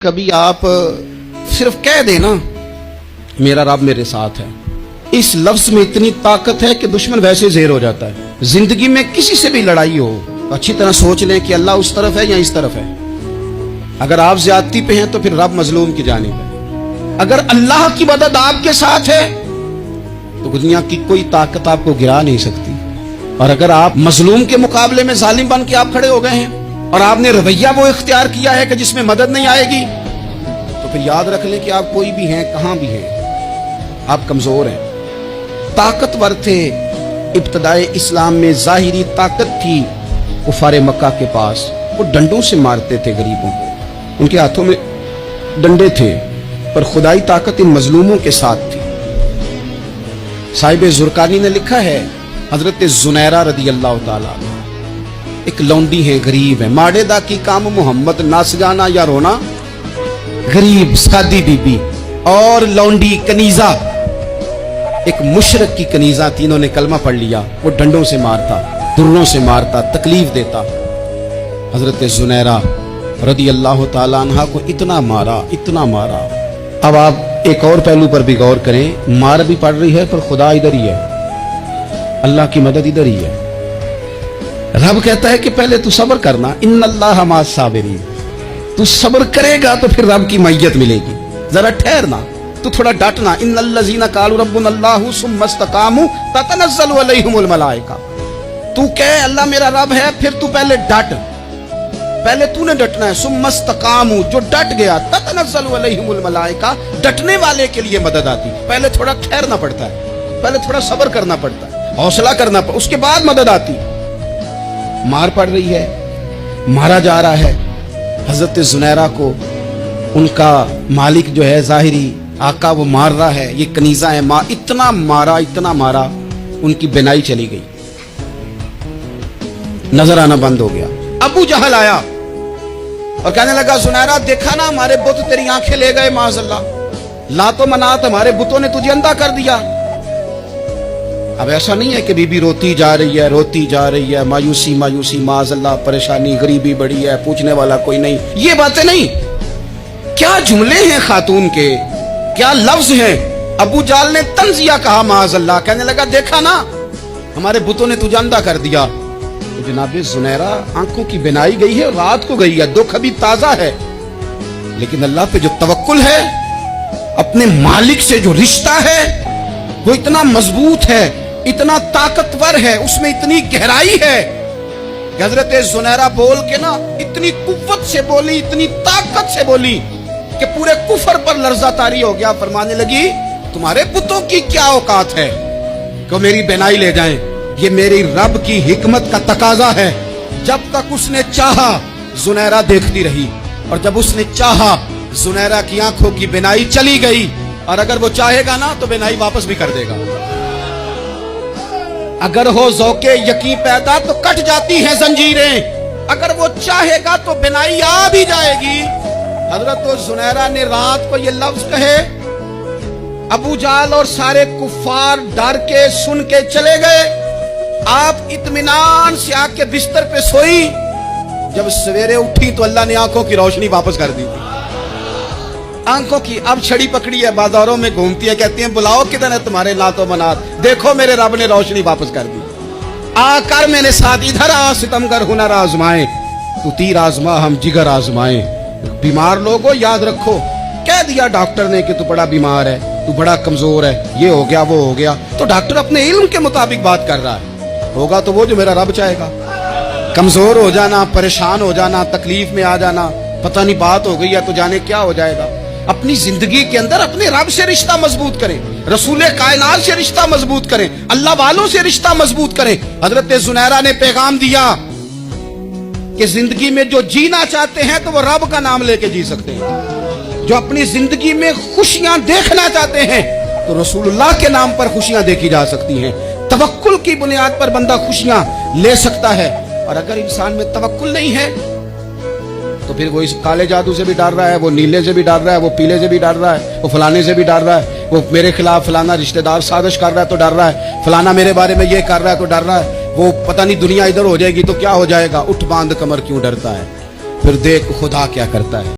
کبھی آپ صرف کہہ دیں نا میرا رب میرے ساتھ ہے، اس لفظ میں اتنی طاقت ہے کہ دشمن ویسے زیر ہو جاتا ہے۔ زندگی میں کسی سے بھی لڑائی ہو اچھی طرح سوچ لیں کہ اللہ اس طرف ہے یا اس طرف ہے۔ اگر آپ زیادتی پہ ہیں تو پھر رب مظلوم کی جانب ہے۔ اگر اللہ کی مدد آپ کے ساتھ ہے تو دنیا کی کوئی طاقت آپ کو گرا نہیں سکتی، اور اگر آپ مظلوم کے مقابلے میں ظالم بن کے آپ کھڑے ہو گئے ہیں اور آپ نے رویہ وہ اختیار کیا ہے کہ جس میں مدد نہیں آئے گی، تو پھر یاد رکھ لیں کہ آپ کوئی بھی ہیں، کہاں بھی ہیں، آپ کمزور ہیں۔ طاقتور تھے ابتدائے اسلام میں، ظاہری طاقت تھی کفار مکہ کے پاس، وہ ڈنڈوں سے مارتے تھے غریبوں کو، ان کے ہاتھوں میں ڈنڈے تھے، پر خدائی طاقت ان مظلوموں کے ساتھ تھی۔ صاحب زرقانی نے لکھا ہے، حضرت زنیرہ رضی اللہ تعالیٰ ایک لونڈی ہے، غریب ہے، ماڑے دا کی کام محمد ناس جانا یا رونا، غریب سادی بی بی اور لونڈی کنیزہ، ایک مشرک کی کنیزہ، تینوں نے کلمہ پڑھ لیا۔ وہ ڈنڈوں سے مارتا، دروں سے مارتا، تکلیف دیتا۔ حضرت زنیرہ رضی اللہ تعالیٰ عنہ کو اتنا مارا، اتنا مارا۔ اب آپ ایک اور پہلو پر بھی غور کریں، مار بھی پڑ رہی ہے پر خدا ادھر ہی ہے، اللہ کی مدد ادھر ہی ہے۔ رب کہتا ہے کہ پہلے تو صبر کرنا، ان اللہ مع الصابرین، تو صبر کرے گا تو پھر رب کی معیت ملے گی، ذرا ٹھہرنا، تو تھوڑا ڈٹنا۔ ان الذین قالوا ربنا اللہ ثم استقاموا تتنزل علیہم الملائکہ، تو کہے اللہ میرا رب ہے، پھر تو پہلے ڈٹ، پہلے تو نے ڈٹنا ہے۔ ثم استقاموا، جو ڈٹ گیا، تتنزل علیہم الملائکہ، ڈٹنے والے کے لیے مدد آتی، پہلے تھوڑا ٹھہرنا پڑتا ہے، پہلے تھوڑا صبر کرنا پڑتا ہے، حوصلہ کرنا پڑتا ہے، اس کے بعد مدد آتی۔ مار پڑ رہی ہے، مارا جا رہا ہے حضرت زنیرہ کو، ان کا مالک جو ہے ظاہری آقا وہ مار رہا ہے، یہ کنیزہ ہے، اتنا مارا، اتنا مارا، ان کی بینائی چلی گئی، نظر آنا بند ہو گیا۔ ابو جہل آیا اور کہنے لگا زنیرہ دیکھا نا ہمارے بت تیری آنکھیں لے گئے، معاذ اللہ، لات و منات ہمارے بتوں نے تجھے اندھا کر دیا۔ اب ایسا نہیں ہے کہ بی بی روتی جا رہی ہے، روتی جا رہی ہے، مایوسی مایوسی، معاذ اللہ، پریشانی، غریبی بڑی ہے، پوچھنے والا کوئی نہیں، یہ باتیں نہیں۔ کیا جملے ہیں خاتون کے، کیا لفظ ہیں۔ ابو جال نے تنزیہ کہا، معاذ اللہ، کہنے لگا دیکھا نا ہمارے بتوں نے تجھے اندھا کر دیا۔ تو جناب زنیرہ آنکھوں کی بینائی گئی ہے، رات کو گئی ہے، دکھ ابھی تازہ ہے، لیکن اللہ پہ جو توکل ہے، اپنے مالک سے جو رشتہ ہے وہ اتنا مضبوط ہے، اتنا طاقتور ہے، اس میں اتنی گہرائی ہے کہ حضرت زنیرہ بول کے نا اتنی قوت سے بولی، اتنی طاقت سے بولی کہ پورے کفر پر لرزہ طاری ہو گیا۔ فرمانے لگی تمہارے بتوں کی کیا اوقات ہے کہ میری بینائی لے جائیں، یہ میری رب کی حکمت کا تقاضا ہے۔ جب تک اس نے چاہا زنیرہ دیکھتی رہی، اور جب اس نے چاہا زنیرہ کی آنکھوں کی بینائی چلی گئی، اور اگر وہ چاہے گا نا تو بینائی واپس بھی کر دے گا۔ اگر ہو ذوق یقین پیدا تو کٹ جاتی ہیں زنجیریں، اگر وہ چاہے گا تو بینائی آ بھی جائے گی۔ حضرت زنیرہ نے رات کو یہ لفظ کہے، ابو جال اور سارے کفار ڈر کے سن کے چلے گئے، آپ اطمینان سے آ کے بستر پہ سوئی۔ جب سویرے اٹھی تو اللہ نے آنکھوں کی روشنی واپس کر دی، آنکھوں کی۔ اب چھڑی پکڑی ہے، بازاروں میں گھومتی ہے، کہتی ہیں بلاؤ کدھر ہے تمہارے لات و منات، دیکھو میرے رب نے روشنی واپس کر دی، آ کر میرے ساتھ ادھر آ، ستمگر ہنر آزمائیں، تو تیر آزما ہم جگر آزمائیں۔ بیمار لوگوں یاد رکھو، کہہ دیا ڈاکٹر نے کہ تو بڑا بیمار ہے، تو بڑا کمزور ہے، یہ ہو گیا وہ ہو گیا، تو ڈاکٹر اپنے علم کے مطابق بات کر رہا ہے، ہوگا تو وہ جو میرا رب چاہے گا۔ کمزور ہو جانا، پریشان ہو جانا، تکلیف میں آ جانا، پتہ نہیں بات ہو گئی ہے تو جانے کیا ہو جائے گا۔ اپنی زندگی کے اندر اپنے رب سے رشتہ مضبوط کریں، رسول کائنات سے رشتہ مضبوط کریں، اللہ والوں سے رشتہ مضبوط کریں۔ حضرت زنیرہ نے پیغام دیا کہ زندگی میں جو جینا چاہتے ہیں تو وہ رب کا نام لے کے جی سکتے ہیں، جو اپنی زندگی میں خوشیاں دیکھنا چاہتے ہیں تو رسول اللہ کے نام پر خوشیاں دیکھی جا سکتی ہیں۔ توکل کی بنیاد پر بندہ خوشیاں لے سکتا ہے، اور اگر انسان میں توکل نہیں ہے تو پھر وہ اس کالے جادو سے بھی ڈر رہا ہے، وہ نیلے سے بھی ڈر رہا ہے، وہ پیلے سے بھی ڈر رہا ہے، وہ فلانے سے بھی ڈر رہا ہے، وہ میرے خلاف فلانا رشتہ دار سازش کر رہا ہے تو ڈر رہا ہے، فلانا میرے بارے میں یہ کر رہا ہے تو ڈر رہا ہے، وہ پتہ نہیں دنیا ادھر ہو جائے گی تو کیا ہو جائے گا، اٹھ باندھ کمر کیوں ڈرتا ہے، پھر دیکھ خدا کیا کرتا ہے۔